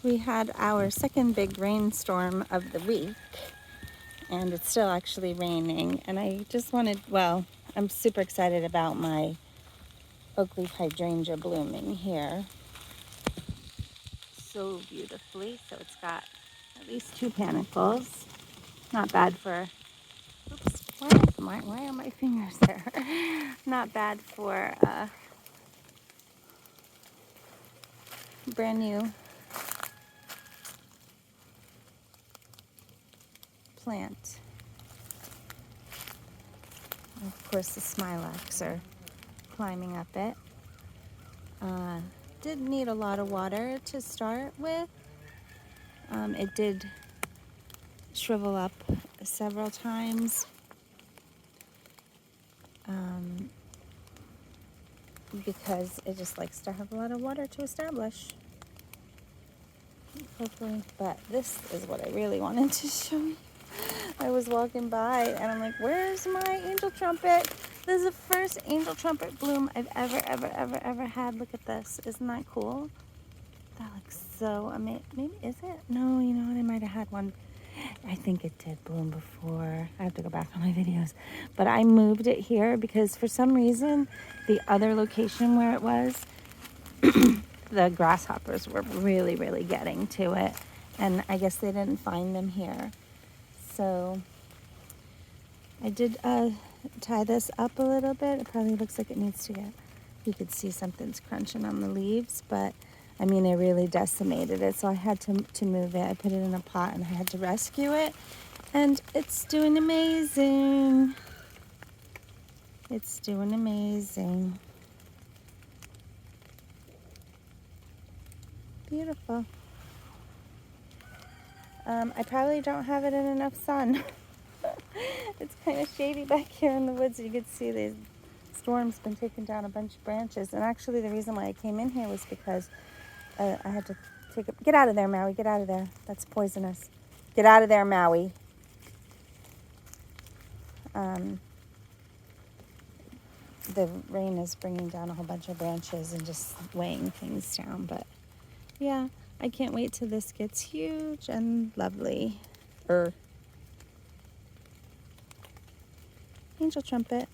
We had our second big rainstorm of the week, and it's still actually raining. And I just wanted, well, I'm super excited about my Oakleaf Hydrangea blooming here so beautifully. So it's got at least 2 panicles. Not bad for, oops, why are my fingers there? Not bad for brand new plant. And of course the smilax are climbing up it. Did need a lot of water to start with. It did shrivel up several times because it just likes to have a lot of water to establish. Hopefully, but this is what I really wanted to show you. I was walking by and I'm like, where's my angel trumpet? This is the first angel trumpet bloom I've ever had. Look at this. Isn't that cool? That looks so amazing. Maybe, is it? No, you know what? I might have had one. I think it did bloom before. I have to go back on my videos. But I moved it here because for some reason, the other location where it was, the grasshoppers were really getting to it. And I guess they didn't find them here. So I did tie this up a little bit. It probably looks like it needs to get, you could see something's crunching on the leaves, but I mean, it really decimated it. So I had to move it. I put it in a pot and I had to rescue it. And it's doing amazing. It's doing amazing. Beautiful. I probably don't have it in enough sun. It's kind of shady back here in the woods. You can see the storm's been taking down a bunch of branches. And actually the reason why I came in here was because I had to take a... Get out of there, Maui. Get out of there. That's poisonous. Get out of there, Maui. The rain is bringing down a whole bunch of branches and just weighing things down. But yeah, I can't wait till this gets huge and lovely. Angel trumpet.